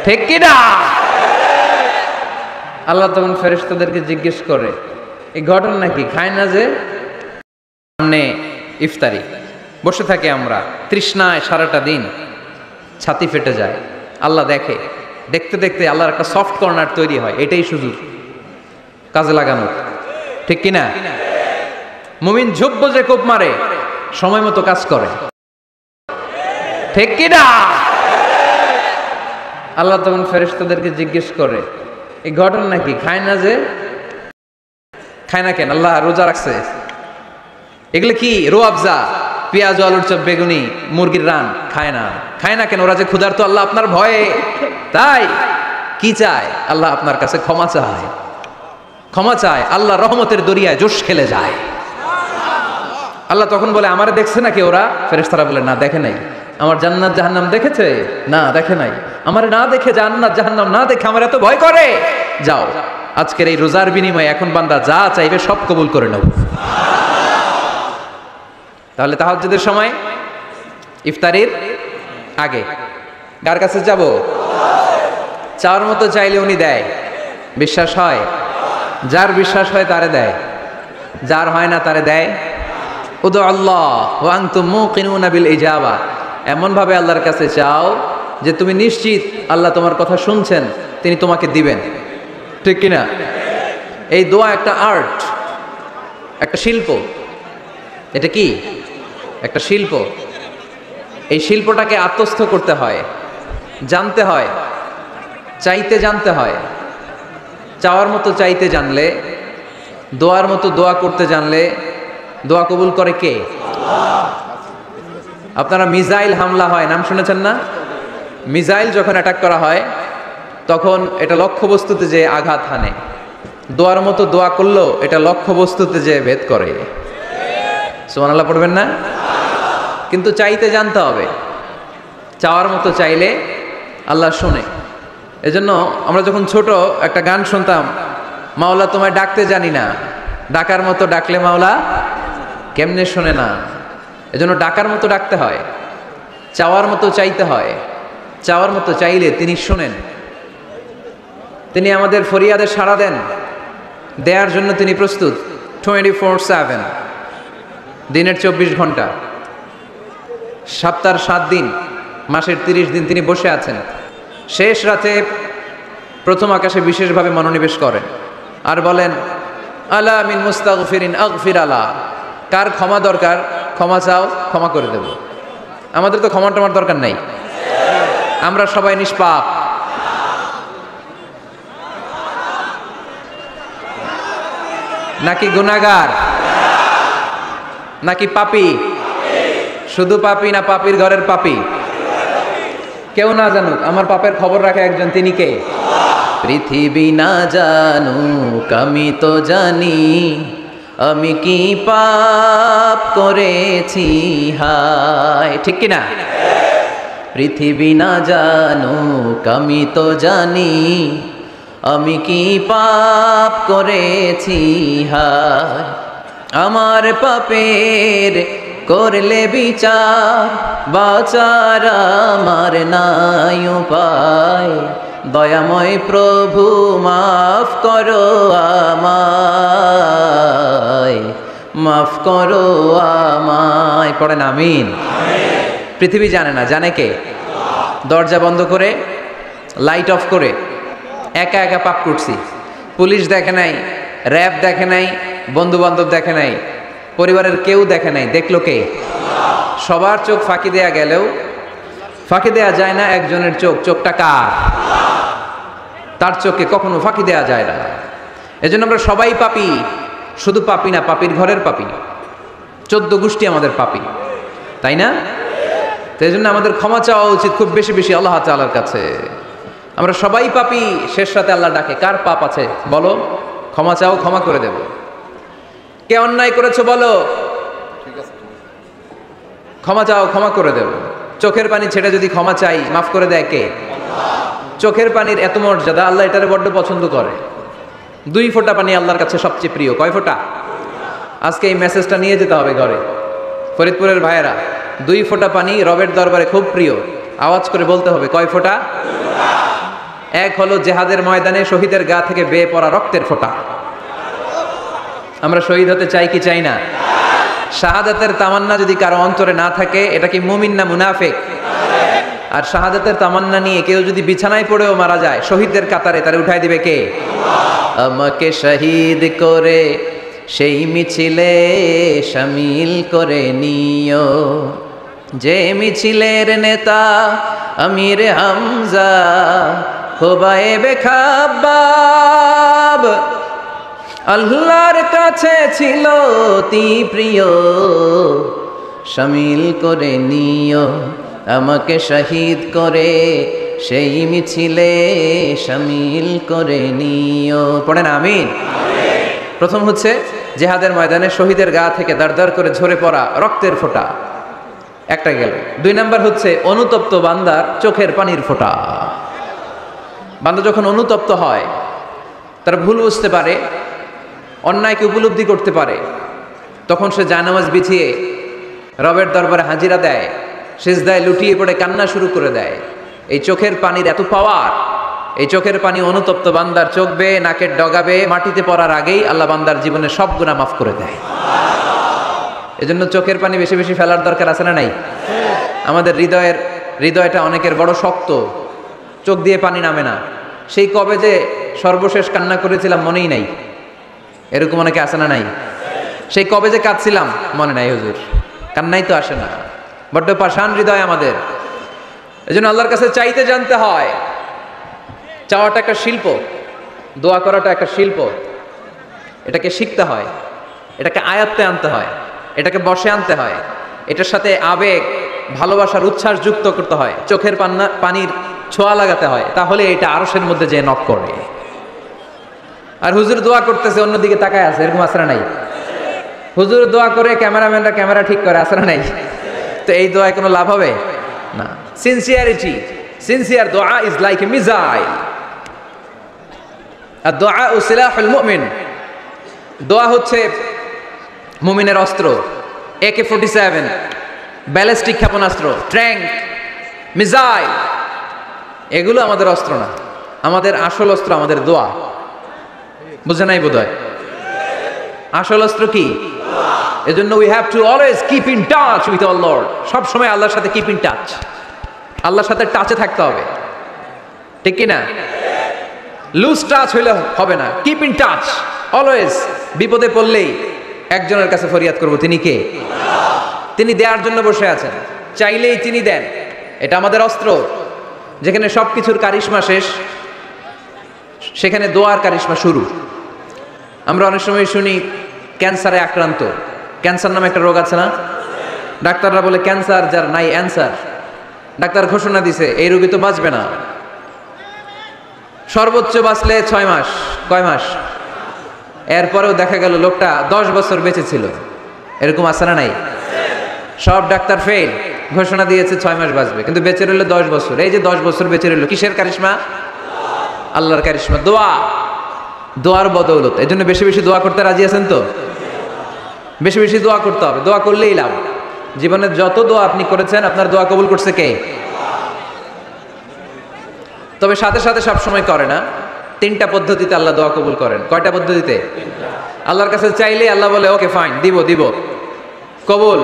ঠিক কি না? আল্লাহ তখন ফেরেশতাদেরকে জিজ্ঞেস করে, এই ঘটনা নাকি? খায় না যে? সামনে ইফতারি, বসে থাকি আমরা তৃষ্ণায় সারাটা দিন, ছাতি ফেটে যায়। আল্লাহ দেখে, দেখতে দেখতে আল্লাহর একটা সফট কর্নার তৈরি হয়। এটাই সুযোগ কাজে লাগানোর, ঠিক কিনা? মুমিন ঝোপ যে কোপ মারে, সময় মতো কাজ করে, ঠিক কিনা? আল্লাহ তখন ফেরেশতাদেরকে জিজ্ঞেস করে, এই ঘটনা নাকি? খায় না যে? খায় না কেন? আল্লাহ রোজা রাখছে। এগুলো কি? রোয়াবজা, পেঁয়াজ, আলুর চপ, বেগুনি, মুরগির রান। খায় না। খায় না কেন? ওরা যে ক্ষুধার্ত, আল্লাহ আপনার ভয়ে। তাই কি চায়? আল্লাহ আপনার কাছে ক্ষমা চায়। ক্ষমা চায়, আল্লাহ রহমতের দরিয়ায় জোশ খেলে যায়। আল্লাহ তখন বলে, আমারে দেখছে নাকি ওরা? ফেরেশতারা বলে, না দেখে নাই। আমার জান্নাত জাহান্নাম দেখেছে? না দেখে নাই। আমারে না দেখে, জান্নাত জাহান্নাম না দেখে আমার এত ভয় করে। যাও, আজকের এই রোজার বিনিময়ে এখন বান্দা যা চাইবে সব কবুল করে নেব। তাহলে তাহাজ্জুদের সময় ইফতারির আগে কার কাছে যাব? চাওয়ার মতো চাইলে উনি দেয়। বিশ্বাস হয়? যার বিশ্বাস হয় তারে দেয়, যার হয় না তারে দেয়। উদু আল্লাহ ওয়া আনতুম মুকিনুনা বিল ইজাবা, এমন ভাবে আল্লাহর কাছে চাও যে তুমি নিশ্চিত আল্লাহ তোমার কথা শুনছেন, তিনি তোমাকে দিবেন, ঠিক কিনা? এই দোয়া একটা আর্ট, একটা শিল্প। এটা কি? একটা শিল্প। এই শিল্পটাকে আত্মস্থ করতে হয়, জানতে হয়, চাইতে জানতে হয়। চাওয়ার মতো চাইতে জানলে, দোয়ার মতো দোয়া করতে জানলে দোয়া কবুল করে কে? আপনারা মিসাইল হামলা হয়, নাম শুনেছেন না? মিসাইল যখন অ্যাটাক করা হয় তখন এটা লক্ষ্যবস্তুতে যে আঘাত হানে। দোয়ার মতো দোয়া করলেও এটা লক্ষ্যবস্তুতে যে ভেদ করে। সুবহানাল্লাহ পড়বেন না? কিন্তু চাইতে জানতে হবে। চাওয়ার মতো চাইলে আল্লাহ শোনে। এজন্য আমরা যখন ছোট একটা গান শুনতাম, মাওলা তোমায় ডাকতে জানি না, ডাকার মতো ডাকলে মাওলা কেমনে শোনে না। এজন্য ডাকার মতো ডাকতে হয়, চাওয়ার মতো চাইতে হয়। চাওয়ার মতো চাইলে তিনি শোনেন, তিনি আমাদের ফরিয়াদে সাড়া দেন, দেওয়ার জন্য তিনি প্রস্তুত 24/7, দিনের 24 ঘন্টা, সপ্তাহের 7 দিন, মাসের 30 দিন তিনি বসে আছেন। শেষ রাতে প্রথম আকাশে বিশেষভাবে মনোনিবেশ করেন আর বলেন, আলা মিন মুস্তাগফিরিন আগফির আলা, কার ক্ষমা দরকার ক্ষমা চাও, ক্ষমা করে দেব। আমাদের তো ক্ষমা টমার দরকার নাই, আমরা সবাই নিষ্পাপ। নাকি গুনাহগার? নাকি পাপী? শুধু পাপী না পাপীর ঘরের পাপী? কেউ না জানুক, আমার পাপের খবর রাখে একজন, তিনি কে? পৃথিবী না জানুক আমি তো জানি, আমি কি পাপ করেছি হায়, ঠিক কিনা? পৃথিবী না জানুক আমি তো জানি, আমি কি পাপ করেছি হায়। আমার পাপের করলে বিচার, বাঁচার আমার নাই উপায়। দয়াময় প্রভু মাফ করো আমায়, মাফ করো আমায়। পড়েন আমিন। পৃথিবী জানে না, জানে কে? দরজা বন্ধ করে, লাইট অফ করে একা একা পাপ করছি। পুলিশ দেখে নাই, র্যাব দেখে নাই, বন্ধু বান্ধব দেখে নাই, পরিবারের কেউ দেখে নাই, দেখলো কে? সবার চোখ ফাঁকি দেয়া গেলেও ফাঁকি দেয়া যায় না একজনের চোখ। চোখটা কার? তার চোখকে কখনো ফাঁকি দেয়া যায় না। এজন্য আমরা সবাই পাপী, শুধু পাপী না, পাপীর ঘরের পাপী। 14 গোষ্ঠী আমাদের পাপী, তাই না? তো এই জন্য আমাদের ক্ষমা চাওয়া উচিত খুব বেশি বেশি আল্লাহ তাআলার কাছে। আমরা সবাই পাপী, শেষ রাতে আল্লাহ ডাকে, কার পাপ আছে বলো, ক্ষমা চাও, ক্ষমা করে দেব। কে অন্যায় করেছো বলো, ক্ষমা চাও, ক্ষমা করে দেব। চোখের পানি ছেড়ে যদি ক্ষমা চাই, মাফ করে দেয় কে? চোখের পানির এত মর্যাদা, আল্লাহ এটারে বড্ড পছন্দ করে। 2 ফোঁটা পানি আল্লাহর কাছে সবচেয়ে প্রিয়। কয় ফোঁটা? আজকে এই মেসেজটা নিয়ে যেতে হবে ঘরে। ফরিদপুরের ভাইয়েরা, 2 ফোঁটা পানি রবের দরবারে খুব প্রিয়। আওয়াজ করে বলতে হবে, কয় ফোঁটা? এক হলো জেহাদের ময়দানে শহীদের গা থেকে বেয়ে পড়া রক্তের ফোঁটা। আমরা শহীদ হতে চাই কি চাই না? শাহাদাতের তামান্না যদি কারো অন্তরে না থাকে, এটা কি মুমিন না মুনাফিক? আর শাহাদাতের তামান্না নিয়ে কেউ যদি বিছানায় পড়েও মারা যায়, শহীদদের কাতারে তারে উঠাই দিবে কে? আমাকে শহীদ করে সেই মিছিলে শামিল করে নিও, যে মিছিলের নেতা আমির হামজা খোবায়েবে খাব্বাব, আল্লাহর কাছে ছিল অতি প্রিয়, শামিল করে নিও আমাকে শহীদ করে সেই মিছিলে শামিল করে নিও। পড়েন আমিন। প্রথম হচ্ছে জেহাদের ময়দানে শহীদের গা থেকে দাঁড় করে ঝরে পড়া রক্তের ফোঁটা, একটা গেল। 2 নাম্বার হচ্ছে অনুতপ্ত বান্দার চোখের পানির ফোঁটা। বান্দা যখন অনুতপ্ত হয়, তার ভুল বুঝতে পারে, অন্যায়কে উপলব্ধি করতে পারে, তখন সে জায়নামাজ বিছিয়ে রবের দরবারে হাজিরা দেয়, সিজদায় লুটিয়ে পড়ে কান্না শুরু করে দেয়। এই চোখের পানির এত পাওয়ার, এই চোখের পানি অনুতপ্ত বান্দার চোখ বেয়ে নাকের ডগাবে মাটিতে পড়ার আগেই আল্লাহ বান্দার জীবনে সব গুনাহ মাফ করে দেয়। এজন্য চোখের পানি বেশি বেশি ফেলার দরকার আছে না নাই? আমাদের হৃদয়টা অনেকের বড় শক্ত, চোখ দিয়ে পানি নামে না। সেই কবে যে সর্বশেষ কান্না করেছিলাম মনেই নাই, এরকম অনেকে আছে না নাই? সেই কবে যে কাঁদছিলাম মনে নাই হুজুর, কান্নাই তো আসে না। বড্ড পাষাণ হৃদয় আমাদের। এজন্য আল্লাহর কাছে চাইতে জানতে হয়। চাওয়াটা একটা শিল্প, দোয়া করাটা একটা শিল্প। এটাকে শিখতে হয়, এটাকে আয়ত্তে আনতে হয়, এটাকে বশে আনতে হয়, এটার সাথে আবেগ, ভালোবাসার উচ্ছ্বাস যুক্ত করতে হয়, চোখের পানির ছোঁয়া লাগাতে হয়, তাহলে এটা আরশের মধ্যে যে নক করে। আর হুজুর দোয়া করতেছে অন্যদিকে তাকায় আছে, এরকম আসরা নাই? হুজুর দোয়া করে ক্যামেরাম্যানরা ক্যামেরা ঠিক করে, আসরা নাই? তো এই দোয়ায় কোনো লাভ হবে না। সিনসিয়ার দোয়া ইজ লাইক এ মিসাইল, আর দোয়া ও সিলাহুল মুমিন। দোয়া হচ্ছে মুমিনের অস্ত্র। AK-47 ব্যালিস্টিক ক্ষেপণাস্ত্র, ট্যাঙ্ক, মিসাইল, এগুলো আমাদের অস্ত্র না। আমাদের আসল অস্ত্র আমাদের দোয়া। বুঝে নাই বোধহয়? আসল অস্ত্র কি? এজন্য we have to always keep in touch with our Lord. সব সময় আল্লাহর সাথে কিপ ইন টাচ, আল্লাহর সাথে টাচে থাকতে হবে, ঠিক কি না? লুজ টাচ হইলে হবে না, কিপ ইন টাচ অলওয়েজ। বিপদে পড়লেই একজনের কাছে ফরিয়াদ করব, তিনি কে? তিনি দেওয়ার জন্য বসে আছেন, চাইলেই তিনি দেন। এটা আমাদের অস্ত্র। যেখানে সব কিছুর কারিশমা শেষ, সেখানে দোয়ার কারিশমা শুরু। আমরা অনেক সময় শুনি ক্যান্সারে আক্রান্ত। ক্যান্সার নামে একটা রোগ আছে না? ডাক্তাররা বলে ক্যান্সার যার নাই অ্যান্সার। ডাক্তার ঘোষণা দিছে এই রোগী তো বাঁচবে না, সর্বোচ্চ বাঁচলে 6 মাস। কয় মাস? এরপরেও দেখা গেল লোকটা 10 বছর বেঁচে ছিল। এরকম আছে না নাই? সব ডাক্তার ফেল, ঘোষণা দিয়েছে 6 মাস বাঁচবে, কিন্তু বেঁচে রইল 10 বছর। এই যে 10 বছর বেঁচে রইল, কিসের কারিশমা? আল্লাহর কারিশমা, দোয়া, দোয়ার বদৌলত। এই জন্য বেশি বেশি দোয়া করতে রাজি আছেন তো? বেশি বেশি দোয়া করতে হবে, দোয়া করলেই লাভ। জীবনের যত দোয়া আপনি করেছেন, আপনার দোয়া কবুল করছে কে? তবে সাথে সাথে সব সময় করে না। 3টা পদ্ধতিতে আল্লাহ দোয়া কবুল করেন। কয়টা পদ্ধতিতে? আল্লাহর কাছে চাইলে আল্লাহ বলে ওকে ফাইন, দিব কবুল।